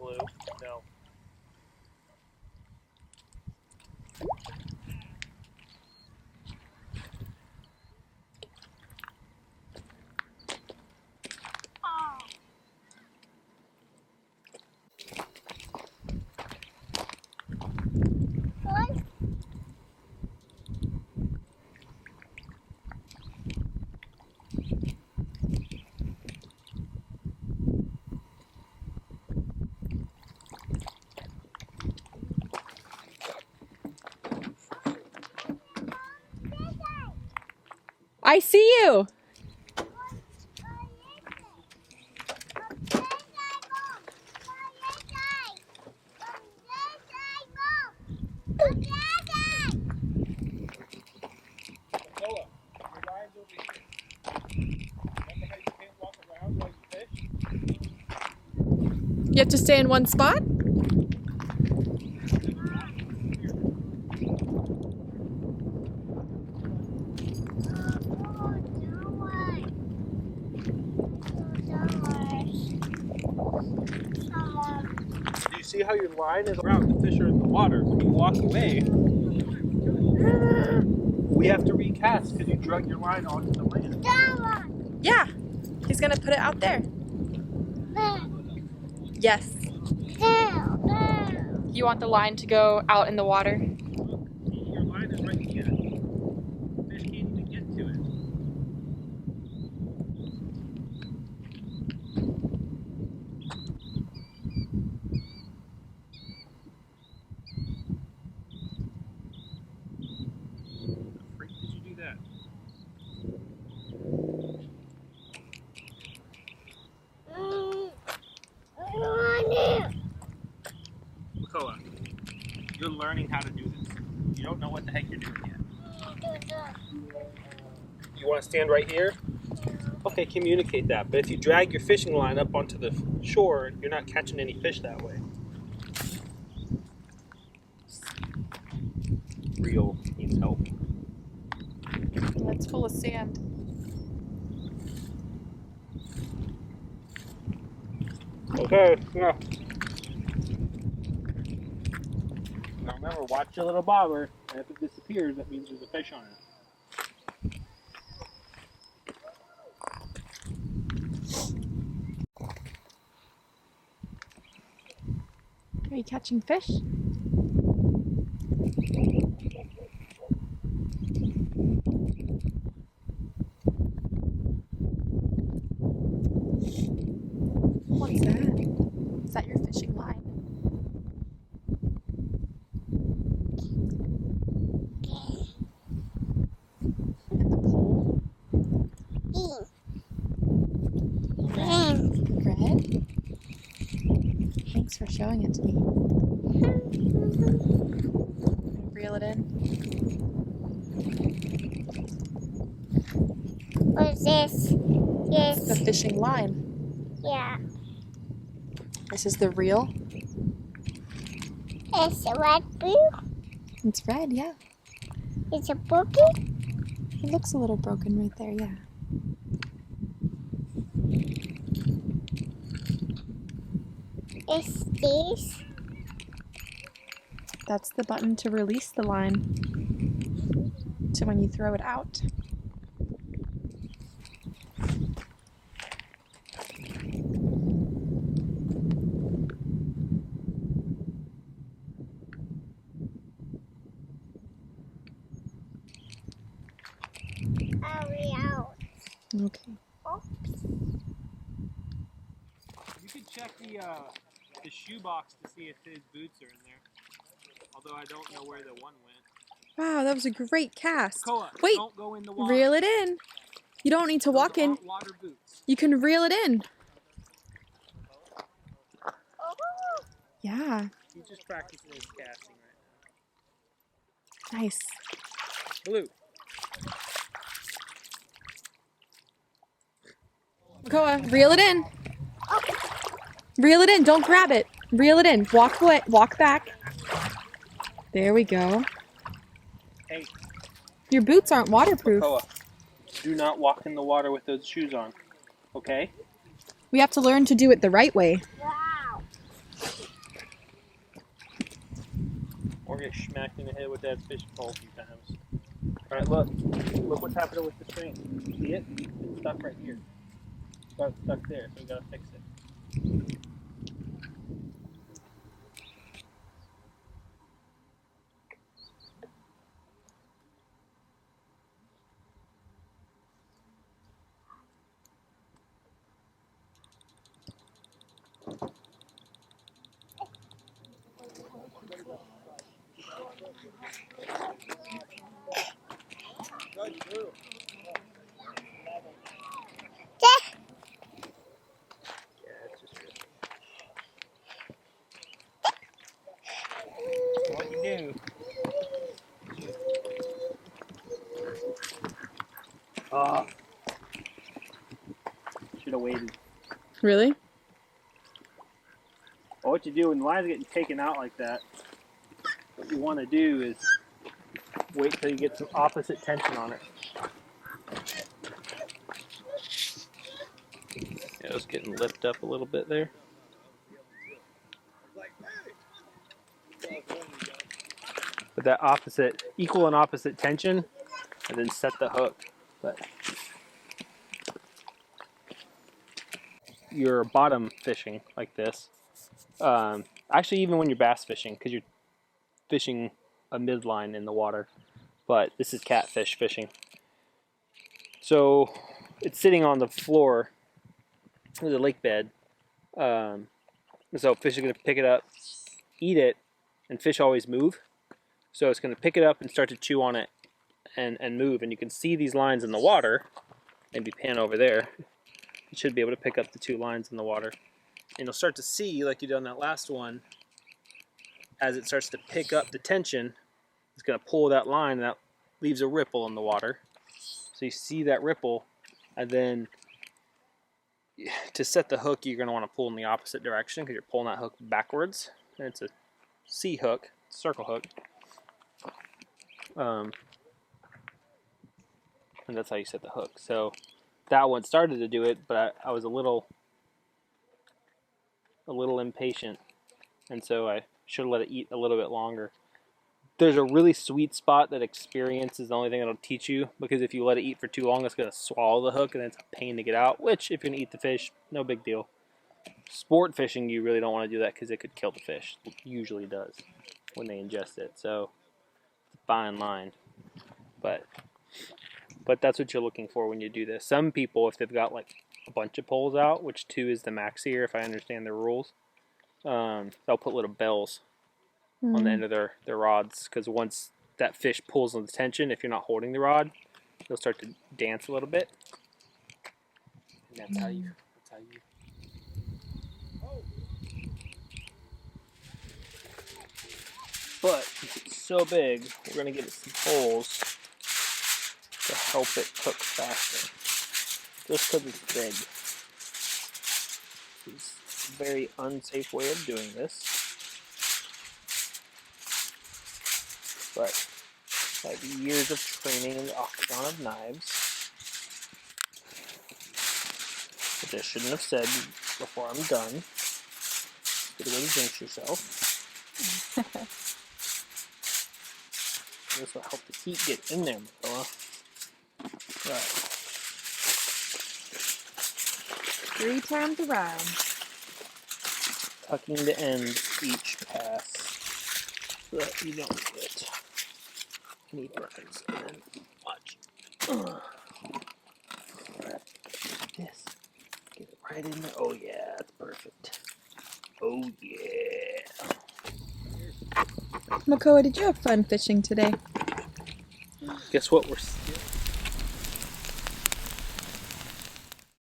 Blue. No. I see you. You have to stay in one spot? Do you see how your line is around the fish are in the water? When you walk away, we have to recast because you drug your line onto the land. Yeah. He's gonna put it out there. Yes. You want the line to go out in the water? Your line is right here. Fish can't even get to it. How freak did you do that? Koa, you're learning how to do this. You don't know what the heck you're doing yet. You want to stand right here? Okay, communicate that. But if you drag your fishing line up onto the shore, you're not catching any fish that way. Reel needs help. It's full of sand. Okay, yeah. Now remember, watch your little bobber, and if it disappears, that means there's a fish on it. Are you catching fish? What's that? Is that your fishing line? And the pole? Red? Thanks for showing it to me. Reel it in. What is this? Yes. The fishing line. Yeah. This is the reel. It's a red blue. It's red, yeah. It's a bookie. It looks a little broken right there, yeah. It's this. That's the button to release the line to when you throw it out. Hurry out. Okay. Oops. You could check the shoe box to see if his boots are in there. Although I don't know where the one went. Wow, that was a great cast. Koa, Wait, don't go in the water. reel it in. You don't need to Those walk in. aren't water boots. You can reel it in. Oh. Yeah, He's just practicing his casting right nice. now. Blue. Koa, reel it in. Reel it in, don't grab it. Reel it in, walk away, walk back. There we go. Hey. Your boots aren't waterproof. Koa, do not walk in the water with those shoes on. Okay? We have to learn to do it the right way. Wow. or get smacked in the head with that fishing pole a few times. All right, look. Look what's happening with the string. See it? It's stuck right here. It's stuck there, so we gotta fix it. What you do? Oh, should have waited. Really? Well, what you do when the line's getting taken out like that, what you want to do is wait till you get some opposite tension on it. Yeah, it was getting lipped up a little bit there. But that opposite, equal and opposite tension, and then set the hook. But you're bottom fishing like this. Actually, even when you're bass fishing, because you're fishing a midline in the water. But this is catfish fishing. So it's sitting on the floor of the lake bed. So fish are going to pick it up, eat it, and fish always move. So it's going to pick it up and start to chew on it and move. And you can see these lines in the water. Maybe pan over there. You should be able to pick up the two lines in the water. And you'll start to see, like you did on that last one, as it starts to pick up the tension, it's going to pull that line and that leaves a ripple in the water. So you see that ripple, and then to set the hook, you're going to want to pull in the opposite direction because you're pulling that hook backwards. And it's a C hook, circle hook. And that's how you set the hook. So that one started to do it, but I was a little impatient, and so I should have let it eat a little bit longer. There's a really sweet spot that experience is the only thing that'll teach you, because if you let it eat for too long, it's going to swallow the hook, and then it's a pain to get out, which, if you're going to eat the fish, no big deal. Sport fishing, you really don't want to do that because it could kill the fish. It usually does when they ingest it, so it's a fine line. But that's what you're looking for when you do this. Some people, if they've got like a bunch of poles out, which 2 is the max here if I understand the rules, they'll put little bells on the end of their rods, because once that fish pulls on the tension, if you're not holding the rod, they'll start to dance a little bit. And that's how you But if it's so big, we're going to give it some poles to help it cook faster. Just because it's big. It's a very unsafe way of doing this. But I have years of training in the octagon of knives, which I shouldn't have said before I'm done. Good way to jinx yourself. This will help the heat get in there, Marilla. Right. 3 times around. Tucking the ends each pass so that you don't get any burns. And then watch. Alright. This. Get it right in there. Oh yeah, that's perfect. Oh yeah. Makoa, did you have fun fishing today? Guess what we're still